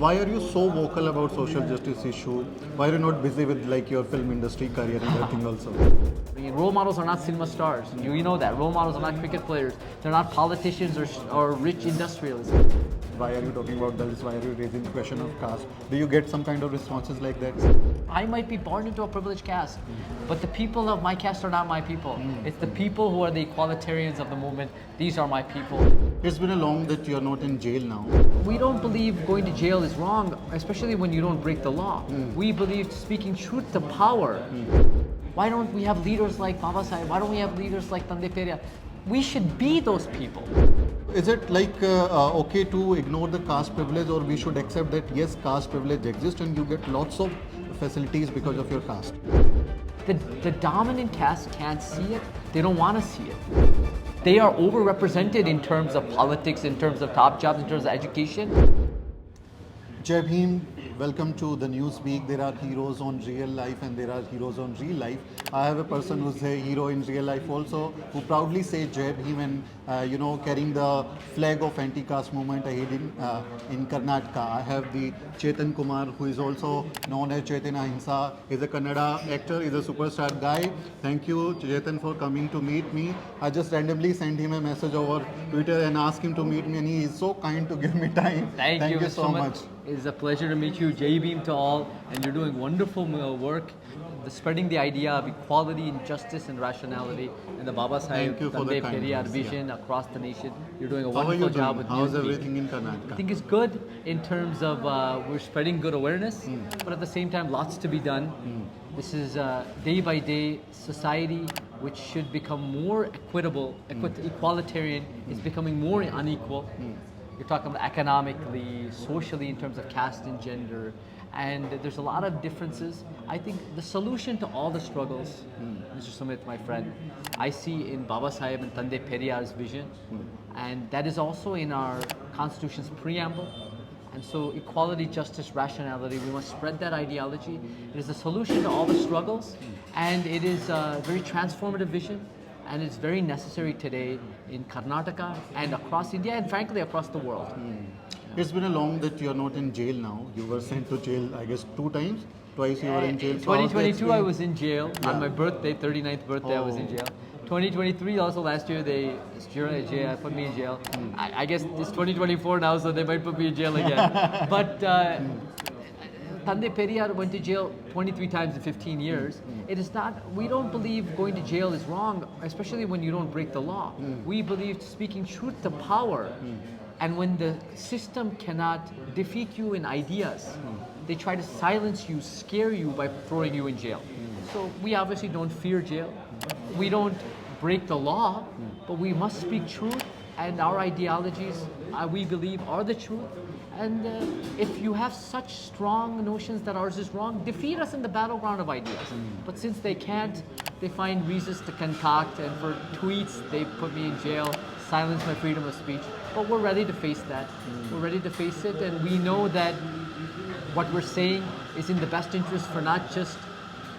Why are you so vocal about social justice issue? Why are you not busy with like your film industry career and everything also? Role models are not cinema stars. You know that. Role models are not cricket players. They're not politicians or rich industrialists. Why are you talking about this? Why are you raising the question of caste? Do you get some kind of responses like that? I might be born into a privileged caste, but the people of my caste are not my people. It's the people who are the equalitarians of the movement. These are my people. It's been a long that you're not in jail now. We don't believe going to jail is wrong, especially when you don't break the law. We believe speaking truth to power. Why don't we have leaders like Baba Sahib? Why don't we have leaders like Tande Periyar? We should be those people. Is it like okay to ignore the caste privilege, or we should accept that yes, caste privilege exists and you get lots of facilities because of your caste? The dominant caste can't see it. They don't want to see it. They are overrepresented in terms of politics, in terms of top jobs, in terms of education. Jai Bhim, welcome to the Newsbeak. There are heroes on real life and there are heroes on real life. I have a person who's a hero in real life also, who proudly says Jai Bhim and carrying the flag of anti-caste movement ahead in Karnataka. I have the Chetan Kumar, who is also known as Chetan Ahimsa. He's a Kannada actor, he's a superstar guy. Thank you, Chetan, for coming to meet me. I just randomly sent him a message over Twitter and asked him to meet me, and he is so kind to give me time. Thank you so much. It's a pleasure to meet you. Jai Bhim to all, and you're doing wonderful work, spreading the idea of equality and justice and rationality and the Baba Sahib Tande Periyar vision across the nation. You're doing a wonderful job with How's Newsbeak. everything in Karnataka? I think it's good in terms of we're spreading good awareness, but at the same time, lots to be done. This is day by day society which should become more equitable, equalitarian. Is becoming more unequal. You're talking about economically, socially, in terms of caste and gender, and there's a lot of differences. I think the solution to all the struggles, Mr. Sumit, my friend, I see in Baba Sahib and Tande Periyar's vision, and that is also in our Constitution's preamble. And so equality, justice, rationality, we must spread that ideology. It is a solution to all the struggles, and it is a very transformative vision. And it's very necessary today in Karnataka and across India and frankly across the world. It's been a long that you're not in jail now. You were sent to jail, I guess, 2 times. Twice you were in jail. In 2022 I was in jail. On my birthday, 39th birthday, I was in jail. 2023 also last year they put me in jail. I guess it's 2024 now, so they might put me in jail again. But Tande Periyar went to jail 23 times in 15 years. It is not, we don't believe going to jail is wrong, especially when you don't break the law. We believe speaking truth to power. And when the system cannot defeat you in ideas, they try to silence you, scare you by throwing you in jail. So we obviously don't fear jail. We don't break the law, but we must speak truth, and our ideologies, we believe, are the truth. And if you have such strong notions that ours is wrong, defeat us in the battleground of ideas. But since they can't, they find reasons to concoct, and for tweets, they put me in jail, silence my freedom of speech. But we're ready to face that. We're ready to face it, and we know that what we're saying is in the best interest for not just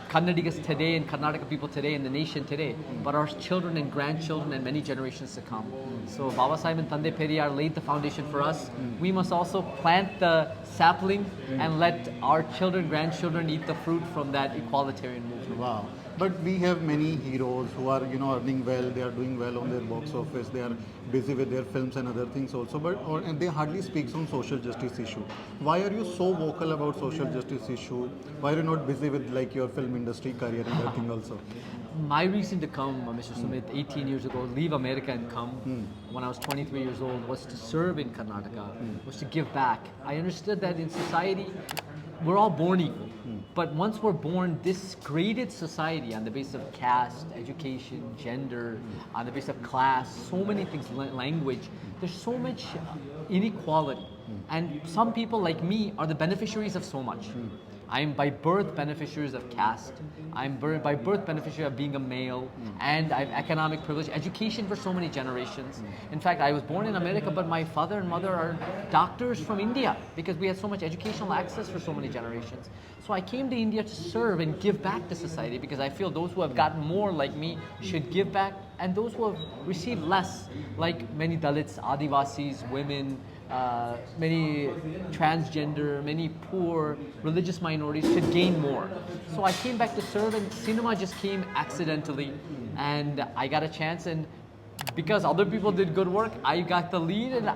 Kannadigas today and Karnataka people today and the nation today, but our children and grandchildren and many generations to come. So Baba Sahib and Tande Periyar laid the foundation for us. We must also plant the sapling and let our children, grandchildren eat the fruit from that equalitarian movement. Wow. But we have many heroes who are, earning well. They are doing well on their box office. They are busy with their films and other things also. And they hardly speak on social justice issue. Why are you so vocal about social justice issue? Why are you not busy with like your film industry career and everything also? My reason to come, Mr. Sumit, 18 years ago, leave America and come when I was 23 years old, was to serve in Karnataka, was to give back. I understood that in society, we're all born equal. But once we're born, this graded society on the basis of caste, education, gender, on the basis of class, so many things, language, there's so much inequality. And some people like me are the beneficiaries of so much. I'm by birth beneficiaries of caste. I'm by birth beneficiary of being a male, and I have economic privilege, education for so many generations. In fact, I was born in America, but my father and mother are doctors from India because we had so much educational access for so many generations. So I came to India to serve and give back to society because I feel those who have gotten more like me should give back, and those who have received less, like many Dalits, Adivasis, women, many transgender, many poor religious minorities to gain more. So I came back to serve, and cinema just came accidentally, and I got a chance, and because other people did good work, I got the lead, and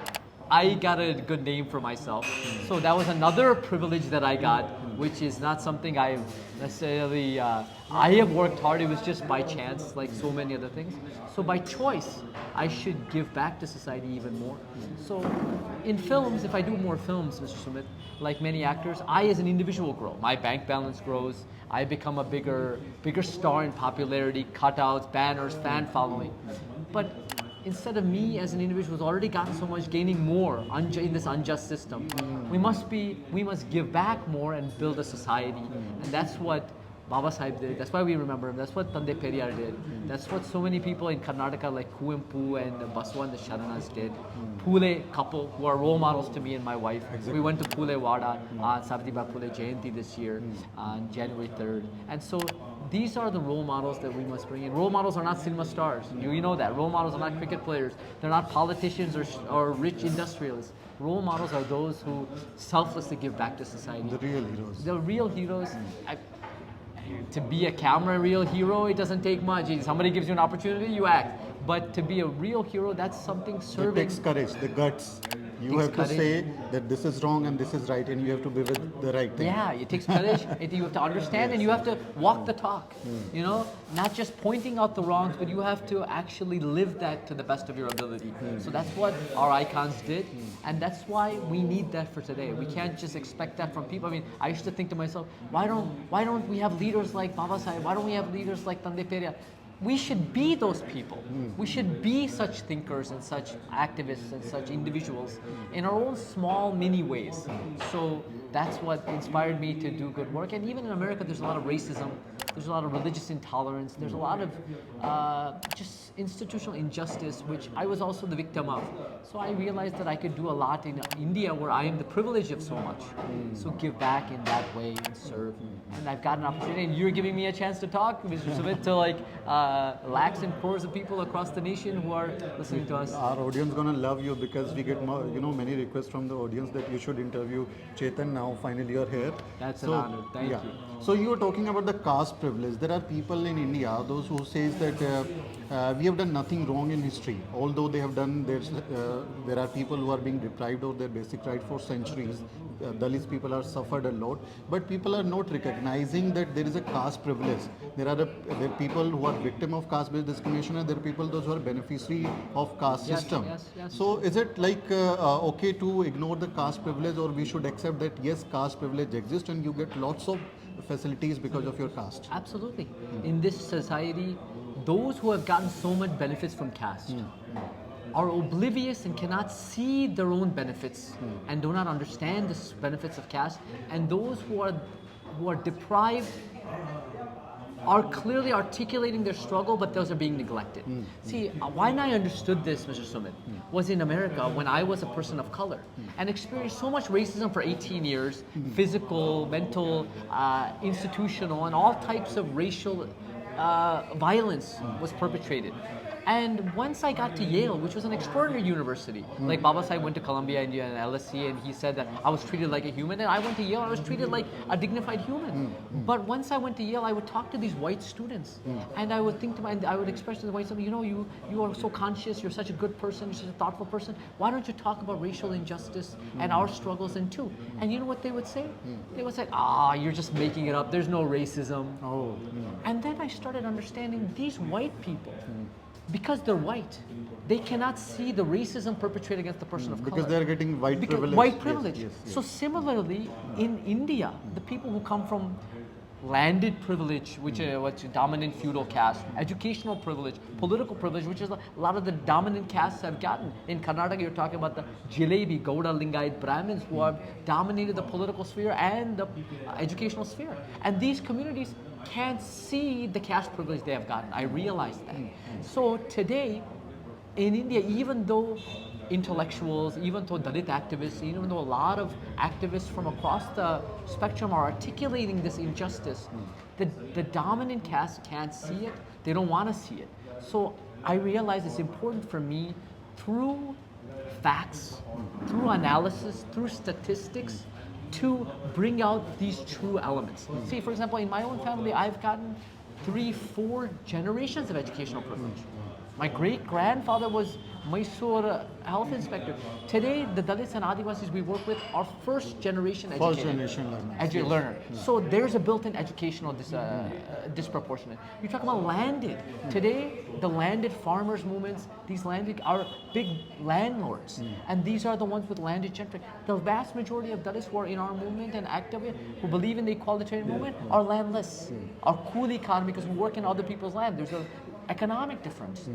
I got a good name for myself. So that was another privilege that I got, which is not something I've necessarily, I have worked hard, it was just by chance, like so many other things. So by choice, I should give back to society even more. So in films, if I do more films, Mr. Sumit, like many actors, I as an individual grow. My bank balance grows. I become a bigger star in popularity, cutouts, banners, fan following. But instead of me as an individual who's already gotten so much, gaining more in this unjust system, we must give back more and build a society. And that's what Baba Sahib did. That's why we remember him. That's what Tande Periyar did. That's what so many people in Karnataka like Kuvempu and Baswa and the Sharanas did. Pule couple who are role models to me and my wife. Exactly. We went to Pule Wada on Savitribai Phule Jayanti this year on January 3rd. And so these are the role models that we must bring in. Role models are not cinema stars. You know that. Role models are not cricket players. They're not politicians or rich industrialists. Role models are those who selflessly give back to society. The real heroes. The real heroes. To be a camera real hero, it doesn't take much. Somebody gives you an opportunity, you act. But to be a real hero, that's something serving. It takes courage, the guts. You have to say that this is wrong and this is right, and you have to be with the right thing. Yeah, it takes courage. You have to understand, and you have to walk the talk. You know, not just pointing out the wrongs, but you have to actually live that to the best of your ability. So that's what our icons did, and that's why we need that for today. We can't just expect that from people. I mean, I used to think to myself, why don't we have leaders like Baba Sahib? Why don't we have leaders like Tande Periyar? We should be those people. We should be such thinkers and such activists and such individuals in our own small mini ways. So that's what inspired me to do good work. And even in America, there's a lot of racism. There's a lot of religious intolerance. There's a lot of just institutional injustice, which I was also the victim of. So I realized that I could do a lot in India, where I am the privilege of so much. So give back in that way and serve. And I've got an opportunity, and you're giving me a chance to talk, Mr. Sumit, to like lakhs and crores of people across the nation who are listening to us. Our audience gonna love you, because we get many requests from the audience that you should interview Chetan. Now finally you're here. That's an honor. Thank you. So you were talking about the caste privilege. There are people in India, those who says that we have done nothing wrong in history, although they have done. There are people who are being deprived of their basic right for centuries. Dalits people are suffered a lot, but people are not recognizing that there is a caste privilege. There are people who are victim of caste-based discrimination, and there are people those who are beneficiary of caste system. Yes. So is it like okay to ignore the caste privilege, or we should accept that yes, caste privilege exists and you get lots of facilities because of your caste? Absolutely. In this society, those who have gotten so much benefits from caste are oblivious and cannot see their own benefits and do not understand the benefits of caste. And those who are deprived are clearly articulating their struggle, but those are being neglected. See, when I understood this, Mr. Sumit, was in America when I was a person of color and experienced so much racism for 18 years, physical, mental, institutional, and all types of racial violence was perpetrated. And once I got to Yale, which was an extraordinary university, like Baba Sahib went to Columbia, India, and LSE, and he said that I was treated like a human, and I went to Yale, I was treated like a dignified human. But once I went to Yale, I would talk to these white students, and I would think to I would express to the white students, you are so conscious, you're such a good person, you're such a thoughtful person, why don't you talk about racial injustice and our struggles in too? And you know what they would say? They would say, you're just making it up, there's no racism. And then I started understanding these white people, because they're white, they cannot see the racism perpetrated against the person of color. Because they're getting white privilege. White privilege. Yes. So similarly, in India, the people who come from landed privilege, which is dominant feudal caste, educational privilege, political privilege, which is a lot of the dominant castes have gotten. In Karnataka, you're talking about the Jalebi, Gauda, Lingayat Brahmins who have dominated the political sphere and the educational sphere. And these communities can't see the caste privilege they have gotten. I realized that. So today, in India, even though intellectuals, even though Dalit activists, even though a lot of activists from across the spectrum are articulating this injustice, the dominant caste can't see it. They don't want to see it. So I realize it's important for me, through facts, through analysis, through statistics, to bring out these true elements. See, for example, in my own family, I've gotten 3-4 generations of educational privilege. My great-grandfather was Mysore health inspector. Today, the Dalits and Adivasis we work with are first-generation educated. First-generation learners. Learner. So there's a built-in educational disproportionate. You talk about landed. Today, the landed farmers movements, these landed are big landlords. And these are the ones with landed gentry. The vast majority of Dalits who are in our movement and active, who believe in the equalitarian movement, are landless, are cool economy because we work in other people's land. There's an economic difference.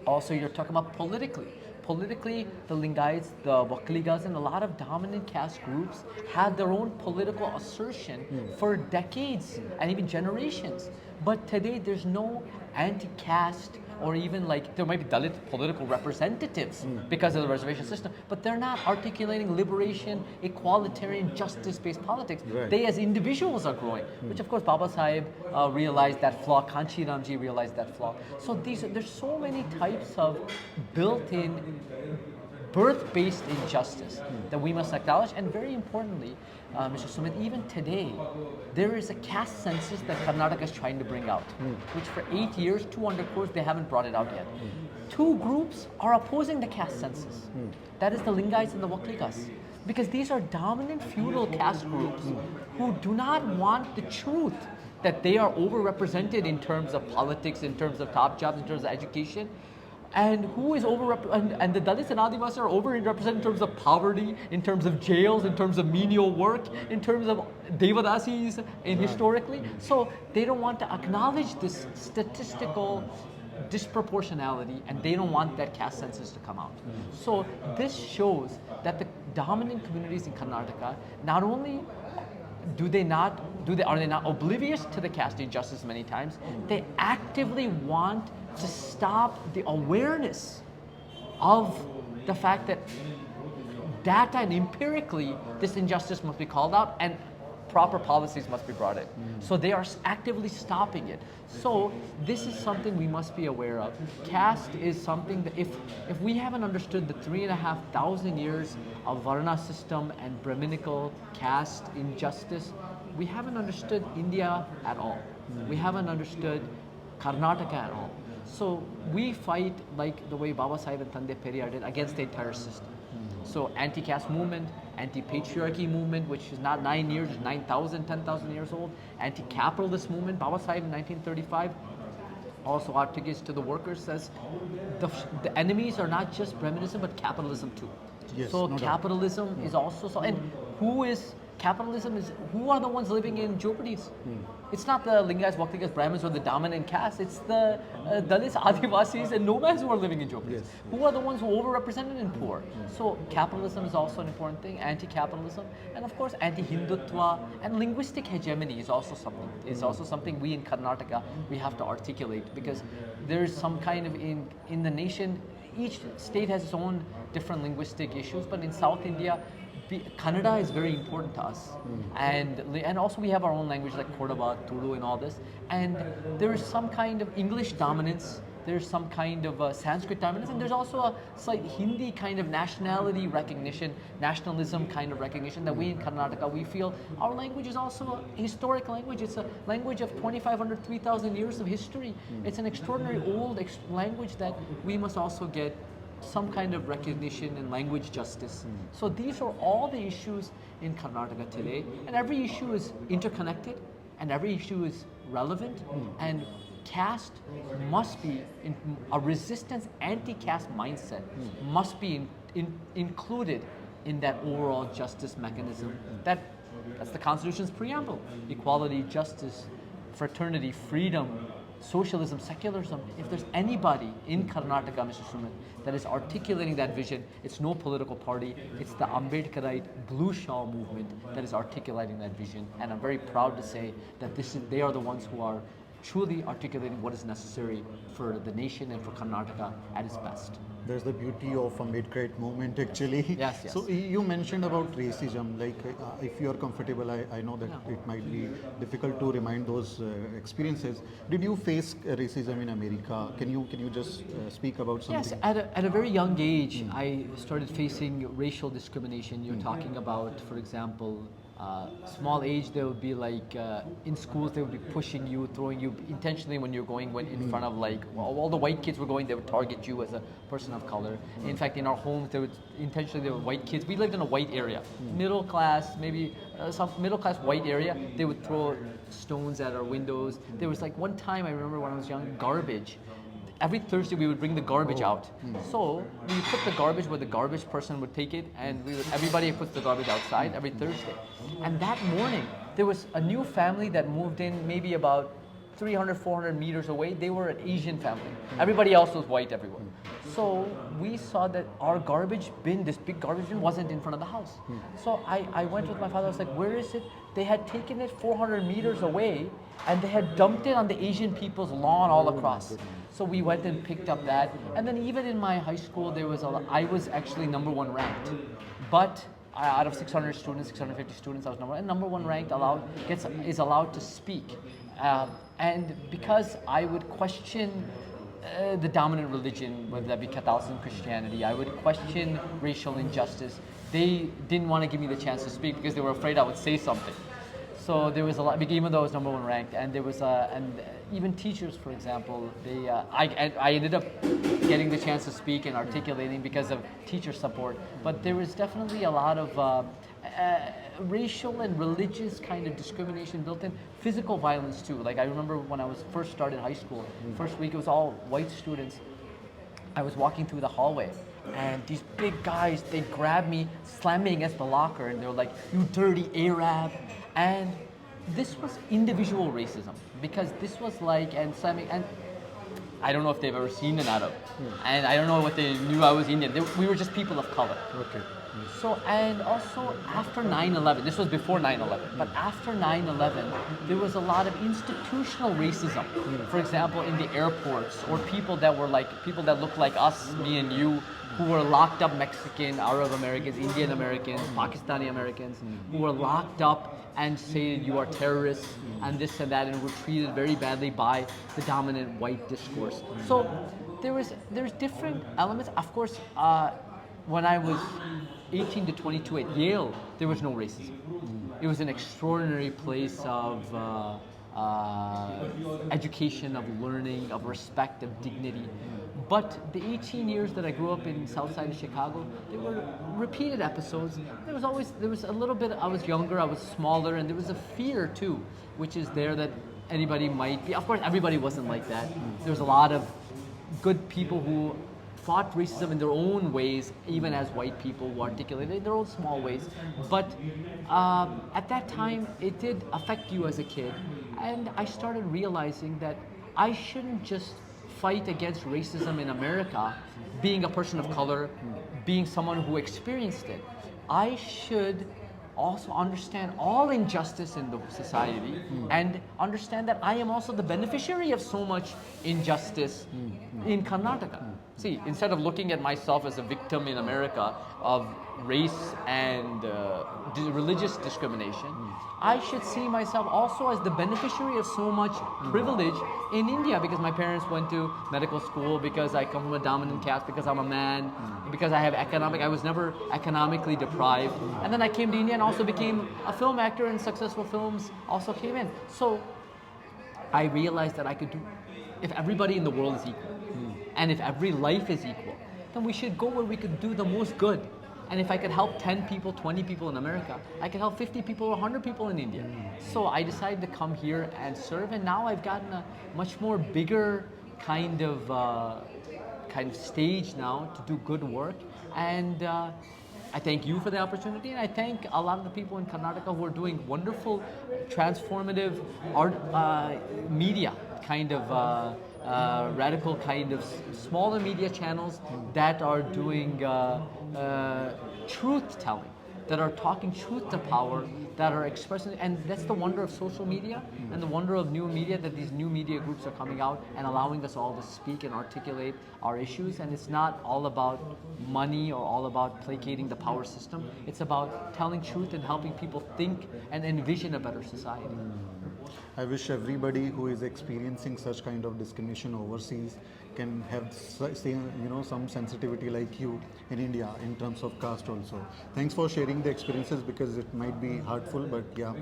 Also, you're talking about politically. Politically, the Lingaites, the Wakligas, and a lot of dominant caste groups had their own political assertion for decades and even generations. But today, there's no anti-caste or even like, there might be Dalit political representatives because of the reservation system, but they're not articulating liberation, equalitarian, justice-based politics. Right. They as individuals are growing, which of course Baba Sahib realized that flaw, Kanchi Ramji realized that flaw. So there's so many types of built-in birth-based injustice that we must acknowledge, and very importantly, Mr. Sumit, even today, there is a caste census that Karnataka is trying to bring out, which for 8 years, 2 undercores, they haven't brought it out yet. 2 groups are opposing the caste census. That is the Lingaites and the Waklikas. Because these are dominant feudal caste groups who do not want the truth that they are overrepresented in terms of politics, in terms of top jobs, in terms of education. And who is and the Dalits and Adivasis are overrepresented in terms of poverty, in terms of jails, in terms of menial work, in terms of Devadasis and historically. So they don't want to acknowledge this statistical disproportionality, and they don't want that caste census to come out. So this shows that the dominant communities in Karnataka not only are they not oblivious to the caste injustice many times, they actively want to stop the awareness of the fact that data and empirically this injustice must be called out and proper policies must be brought in. So they are actively stopping it. So this is something we must be aware of. Caste is something that if we haven't understood the 3,500 years of Varna system and Brahminical caste injustice, we haven't understood India at all. We haven't understood Karnataka at all. So we fight like the way Baba Sahib and Tande Periyar did against the entire system. So anti-caste movement, anti-patriarchy movement, which is not 9 years, it's 9,000, 10,000 years old. Anti-capitalist movement, Baba Sahib in 1935 also articulates to the workers, says the enemies are not just Brahminism but capitalism too. Yes, so no capitalism is also, and who are the ones living in jeopardies? It's not the Lingaites, Vaklikas, Brahmins or the dominant caste, it's the Dalits, Adivasis and nomads who are living in jeopardies. Yes. Who are the ones who are overrepresented and poor? So capitalism is also an important thing, anti-capitalism, and of course anti-Hindutva and linguistic hegemony is also something. It's also something we in Karnataka, we have to articulate, because there's some kind of, in the nation, each state has its own different linguistic issues, but in South India, Kannada is very important to us, and also we have our own language like Cordoba, Tulu, and all this. And there is some kind of English dominance. There's some kind of Sanskrit dominance, and there's also a slight Hindi kind of nationality recognition, nationalism kind of recognition that we in Karnataka, we feel our language is also a historic language. It's a language of 2,500, 3,000 years of history. It's an extraordinary old language that we must also get some kind of recognition and language justice. So these are all the issues in Karnataka today, and every issue is interconnected and every issue is relevant, and caste must be, a resistance anti-caste mindset must be included in that overall justice mechanism. That's the Constitution's preamble: equality, justice, fraternity, freedom, socialism, secularism. If there's anybody in Karnataka, Mr. Sumit, that is articulating that vision, it's no political party, it's the Ambedkarite blue shawl movement that is articulating that vision. And I'm very proud to say that they are the ones who are truly articulating what is necessary for the nation and for Karnataka at its best. There's the beauty of a mid-grade movement actually. Yes, yes. So you mentioned about racism, like if you're comfortable, I know that it might be difficult to remind those experiences. Did you face racism in America? Can you just speak about something? Yes, at a very young age, I started facing racial discrimination. You're talking about, for example, small age, they would be like, in schools, they would be pushing you, throwing you intentionally when you're going in front of like, all the white kids were going, they would target you as a person of color. In fact, in our homes, there were white kids. We lived in a white area, middle class, maybe some middle class white area. They would throw stones at our windows. There was like one time, I remember when I was young, garbage. Every Thursday we would bring the garbage out. So we put the garbage where the garbage person would take it, and everybody puts the garbage outside every Thursday. And that morning, there was a new family that moved in maybe about 300, 400 meters away. They were an Asian family. Everybody else was white everywhere. So we saw that our garbage bin, this big garbage bin, wasn't in front of the house. So I went with my father, I was like, where is it? They had taken it 400 meters away, and they had dumped it on the Asian people's lawn all across. So we went and picked up that. And then even in my high school, I was actually #1 ranked. But out of 600 students, 650 students, I was number one ranked, is allowed to speak. And because I would question the dominant religion, whether that be Catholicism, Christianity, I would question racial injustice. They didn't want to give me the chance to speak because they were afraid I would say something. So there was a lot, even though I was #1 ranked, and there was and even teachers, for example, I ended up getting the chance to speak and articulating because of teacher support. But there was definitely a lot of racial and religious kind of discrimination built in, physical violence too. Like I remember when I was first started high school, first week it was all white students. I was walking through the hallway, and these big guys, they grabbed me, slammed me against the locker, and they were like, "You dirty Arab." And this was individual racism, because this was like, and slamming, and I don't know if they've ever seen an Arab, and I don't know what they knew I was Indian. We were just people of color. Okay. So, and also after 9/11, this was before 9/11, but after 9/11, there was a lot of institutional racism. For example, in the airports, or people that looked like us, me and you, who were locked up, Mexican, Arab Americans, Indian Americans, Pakistani Americans, who were locked up and say you are terrorists and this and that, and were treated very badly by the dominant white discourse. So there's different elements. Of course, when I was 18 to 22 at Yale, there was no racism. It was an extraordinary place of education, of learning, of respect, of dignity. But the 18 years that I grew up in South Side of Chicago, there were repeated episodes. There was a little bit, I was younger, I was smaller, and there was a fear too, which is there that anybody might be. Of course, everybody wasn't like that. There was a lot of good people who fought racism in their own ways, even as white people who articulated it in their own small ways. But at that time, it did affect you as a kid. And I started realizing that I shouldn't just fight against racism in America, being a person of color, being someone who experienced it. I should also understand all injustice in the society and understand that I am also the beneficiary of so much injustice in Karnataka. See, instead of looking at myself as a victim in America of race and religious discrimination, I should see myself also as the beneficiary of so much privilege in India, because my parents went to medical school, because I come from a dominant caste, because I'm a man, because I was never economically deprived. And then I came to India and also became a film actor, and successful films also came in. So I realized that I could do, if everybody in the world is equal, and if every life is equal, then we should go where we could do the most good. And if I could help 10 people, 20 people in America, I could help 50 people or 100 people in India. So I decided to come here and serve, and now I've gotten a much more bigger kind of stage now to do good work. And I thank you for the opportunity, and I thank a lot of the people in Karnataka who are doing wonderful, transformative art, media kind of radical kind of smaller media channels that are doing truth telling. that are talking truth to power, that are expressing, and that's the wonder of social media and the wonder of new media, that these new media groups are coming out and allowing us all to speak and articulate our issues. And it's not all about money or all about placating the power system. It's about telling truth and helping people think and envision a better society. I wish everybody who is experiencing such kind of discrimination overseas can have some sensitivity like you in India in terms of caste also. Thanks for sharing the experiences, because it might be hurtful, but yeah,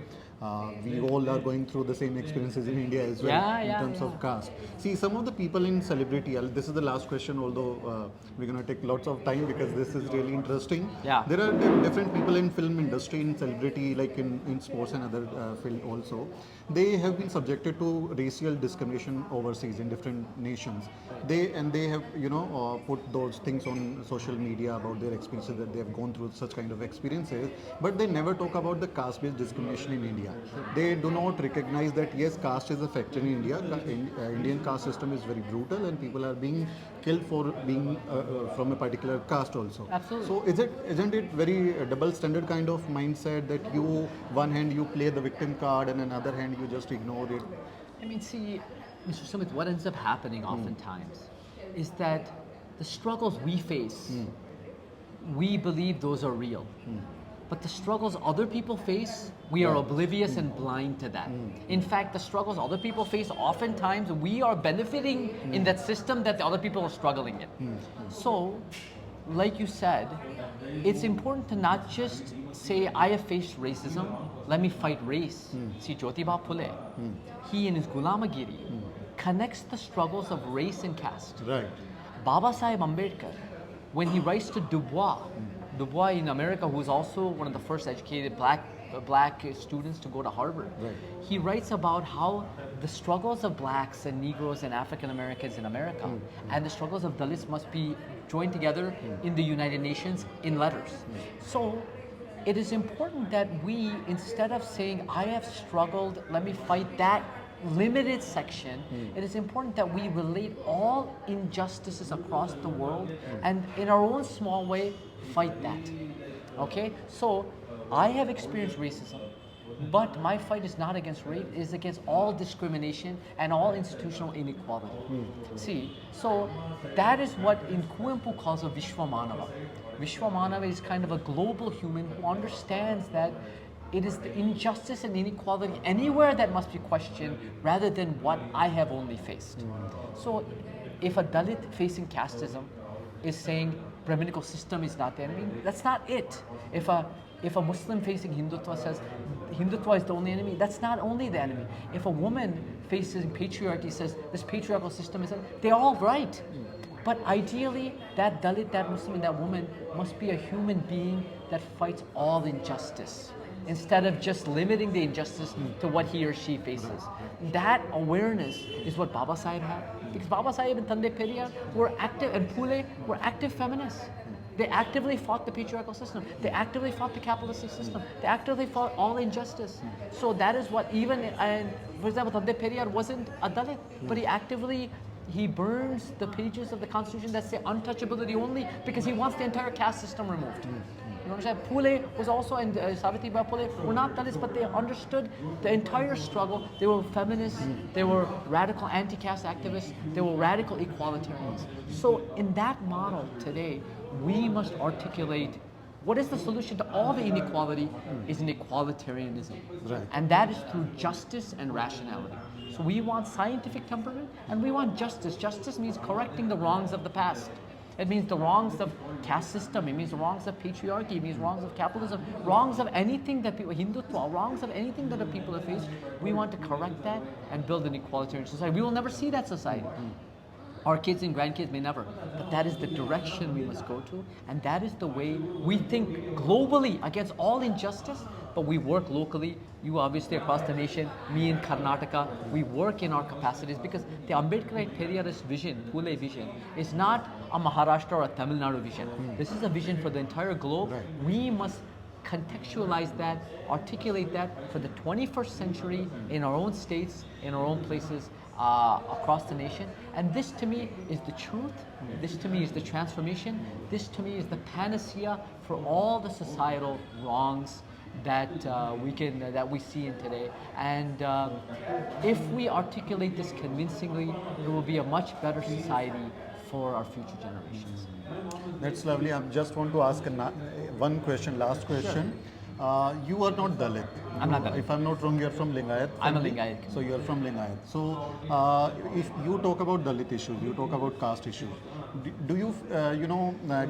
we all are going through the same experiences in India as well in terms of caste. See, some of the people in celebrity, this is the last question, although we're going to take lots of time because this is really interesting. Yeah. There are different people in film industry, in celebrity, like in sports and other field also. They have been subjected to racial discrimination overseas in different nations. They have put those things on social media about their experiences, that they have gone through such kind of experiences, but they never talk about the caste-based discrimination in India. They do not recognize that yes, caste is a factor in India. Indian caste system is very brutal, and people are being killed for being from a particular caste also. Absolutely. So isn't it very double standard kind of mindset that you, one hand you play the victim card and another hand you just ignore it? I mean, see, Mr. Sumit, what ends up happening oftentimes is that the struggles we face, we believe those are real. But the struggles other people face, we are oblivious and blind to that. In fact, the struggles other people face, oftentimes we are benefiting in that system that the other people are struggling in. So, like you said, it's important to not just say, I have faced racism, let me fight race. See, Jyotiba Phule, he in his Gulamagiri connects the struggles of race and caste. Right. Baba Sahib Ambedkar, when he writes to Dubois, Dubois in America, who was also one of the first educated black students to go to Harvard, he writes about how the struggles of blacks and Negroes and African Americans in America and the struggles of Dalits must be joined together in the United Nations in letters. So it is important that we, instead of saying, I have struggled, let me fight that limited section, it is important that we relate all injustices across the world and in our own small way, fight that. Okay? So I have experienced racism, but my fight is not against rape, it is against all discrimination and all institutional inequality. See, so that is what in Kuempu calls a Vishwamanava. Vishwamanava is kind of a global human who understands that it is the injustice and inequality anywhere that must be questioned rather than what I have only faced. So if a Dalit facing casteism is saying Brahminical system is not the enemy, that's not it. If a Muslim facing Hindutva says Hindutva is the only enemy, that's not only the enemy. If a woman facing patriarchy says this patriarchal system is, they're all right. But ideally, that Dalit, that Muslim, and that woman must be a human being that fights all injustice, instead of just limiting the injustice to what he or she faces. That awareness is what Baba Sahib had. Because Baba Sahib and Tande Periyar were active, and Phule were active feminists. They actively fought the patriarchal system. They actively fought the capitalistic system. They actively fought all injustice. So that is what for example, Tande Periyar wasn't a Dalit, but he burns the pages of the Constitution that say untouchability only because he wants the entire caste system removed. You understand? Phule was also, and Savitribai Phule were not Dalits, but they understood the entire struggle. They were feminists, they were radical anti-caste activists, they were radical equalitarians. So in that model today, we must articulate what is the solution to all the inequality is an equalitarianism. Right. And that is through justice and rationality. So we want scientific temperament and we want justice. Justice means correcting the wrongs of the past. It means the wrongs of caste system, it means the wrongs of patriarchy, it means wrongs of capitalism, wrongs of anything that people, Hindutva, wrongs of anything that the people have faced. We want to correct that and build an equalitarian society. We will never see that society. Our kids and grandkids may never, but that is the direction we must go to, and that is the way we think globally against all injustice, but we work locally. You obviously across the nation, me in Karnataka, we work in our capacities because the Ambedkarite Periyarist vision, Phule vision, is not a Maharashtra or a Tamil Nadu vision. This is a vision for the entire globe. Right. We must contextualize that, articulate that for the 21st century in our own states, in our own places, across the nation. And this to me is the truth. This to me is the transformation. This to me is the panacea for all the societal wrongs that we see in today. And if we articulate this convincingly, it will be a much better society for our future generations. That's lovely. I just want to ask one question, last question. You are not Dalit. I'm not Dalit. If I'm not wrong, you're from Lingayat. I'm a Lingayat. So you're from Lingayat. So if you talk about Dalit issues, you talk about caste issues, do you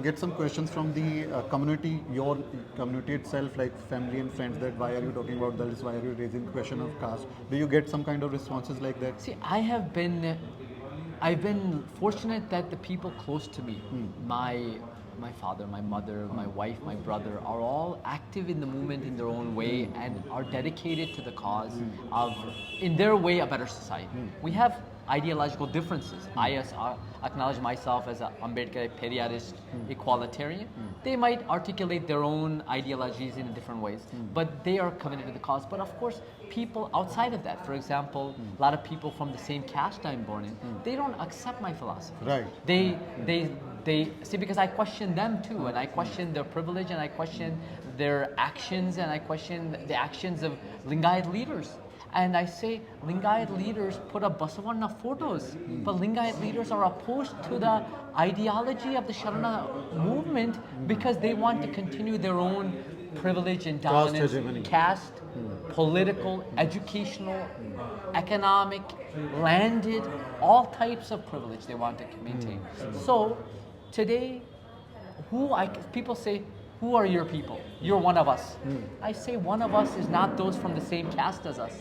get some questions from the community, your community itself, like family and friends, that why are you talking about Dalits? Why are you raising the question of caste? Do you get some kind of responses like that? See, I've been fortunate that the people close to me, my father, my mother, my wife, my brother, are all active in the movement in their own way and are dedicated to the cause of, in their way, a better society. We have ideological differences. I acknowledge myself as an Ambedkar Periyarist equalitarian. They might articulate their own ideologies in different ways, but they are committed to the cause. But of course, people outside of that, for example, a lot of people from the same caste I'm born in, they don't accept my philosophy. Right. They see, because I question them too, and I question their privilege, and I question their actions, and I question the actions of Lingayat leaders. And I say, Lingayat leaders put up Basavanna photos, but Lingayat leaders are opposed to the ideology of the Sharana movement because they want to continue their own privilege and dominance, caste, political, educational, economic, landed, all types of privilege they want to maintain. So today, people say, who are your people? You're one of us. I say one of us is not those from the same caste as us.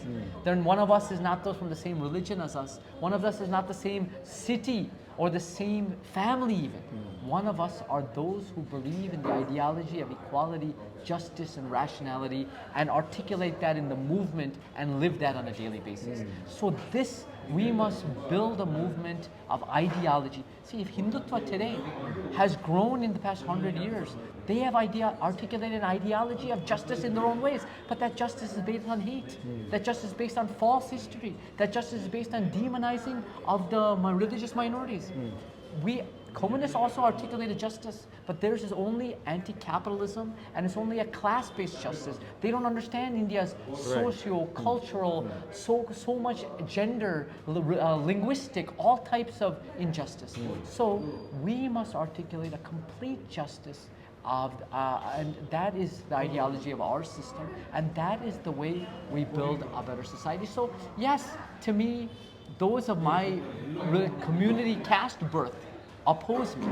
Then one of us is not those from the same religion as us. One of us is not the same city or the same family even. One of us are those who believe in the ideology of equality, justice, and rationality, and articulate that in the movement and live that on a daily basis. So we must build a movement of ideology. See, if Hindutva today has grown in the past 100 years, they have articulated an ideology of justice in their own ways, but that justice is based on hate. That justice is based on false history. That justice is based on demonizing of the religious minorities. Communists also articulated justice, but theirs is only anti-capitalism, and it's only a class-based justice. They don't understand India's socio-cultural, so much gender, linguistic, all types of injustice. So we must articulate a complete justice and that is the ideology of our system, and that is the way we build a better society. So yes, to me, those of my community caste birth oppose me,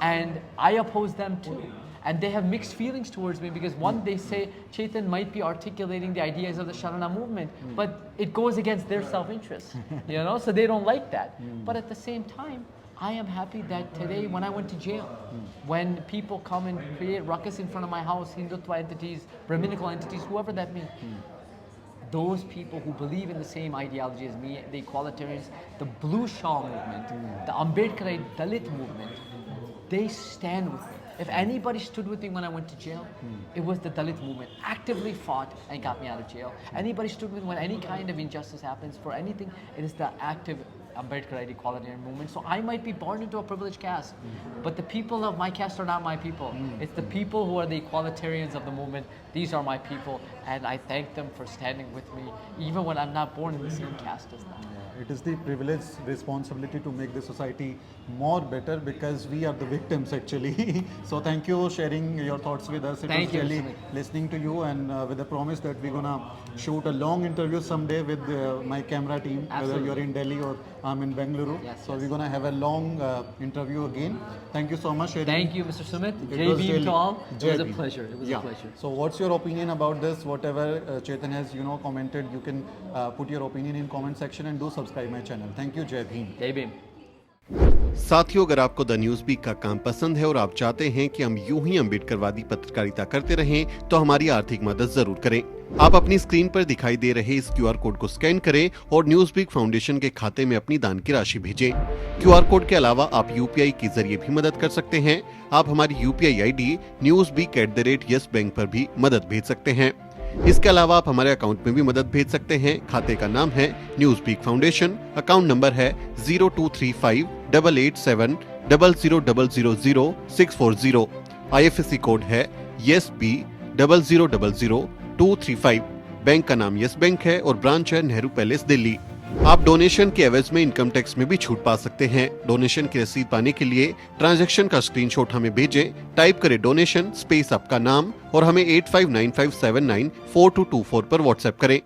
and I oppose them too. And they have mixed feelings towards me because one, they say Chetan might be articulating the ideas of the Sharana movement, but it goes against their self-interest, so they don't like that. But at the same time, I am happy that today, when I went to jail, when people come and create ruckus in front of my house, Hindutva entities, Brahminical entities, whoever that may, those people who believe in the same ideology as me, the equalitarians, the Blue Shawl movement, the Ambedkarite Dalit movement, they stand with me. If anybody stood with me when I went to jail, it was the Dalit movement, actively fought and got me out of jail. Anybody stood with me when any kind of injustice happens for anything, it is the active Ambedkarite equalitarian movement. So I might be born into a privileged caste, but the people of my caste are not my people. It's the people who are the equalitarians of the movement. These are my people, and I thank them for standing with me, even when I'm not born in the same caste as them. It is the privileged responsibility to make the society more better, because we are the victims actually. So thank you for sharing your thoughts with us. It was really listening to you, and with the promise that we're gonna shoot a long interview someday with my camera team, whether you're in Delhi or I'm in Bengaluru. So we're gonna have a long interview again. Thank you so much. Thank you, Mr. Sumit. Jai Beam to all. It was a pleasure. It was a pleasure. So what's your opinion about this? Whatever Chetan has commented, you can put your opinion in comment section, and do subscribe my channel. Thank you. Jai Bhim. Jai Bhim. साथियों, अगर आपको the news beak का काम पसंद है और आप चाहते हैं कि हम यूं ही अम्बेडकरवादी पत्रकारिता करते रहें, तो हमारी आर्थिक मदद जरूर करें। आप अपनी स्क्रीन पर दिखाई दे रहे इस क्यूआर कोड को स्कैन करें और न्यूज बीक फाउंडेशन के खाते में अपनी दान की राशि भेजें। क्यूआर कोड के अलावा आप यूपीआई के जरिए भी मदद कर सकते हैं। आप हमारी यूपीआई आईडी newsbeak@yesbank पर भी मदद भेज सकते हैं। इसके अलावा आप हमारे अकाउंट में भी मदद भेज सकते हैं। खाते का नाम है न्यूज़बीक फाउंडेशन, अकाउंट नंबर है 02358800000640। IFSC कोड है YesB000235। बैंक का नाम यस बैंक है और ब्रांच है नेहरू पैलेस, दिल्ली। आप डोनेशन के एवज में इनकम टैक्स में भी छूट पा सकते हैं। डोनेशन की रसीद पाने के लिए ट्रांजैक्शन का स्क्रीनशॉट हमें भेजें। टाइप करें डोनेशन स्पेस आपका नाम और हमें 8595794224 पर व्हाट्सएप करें।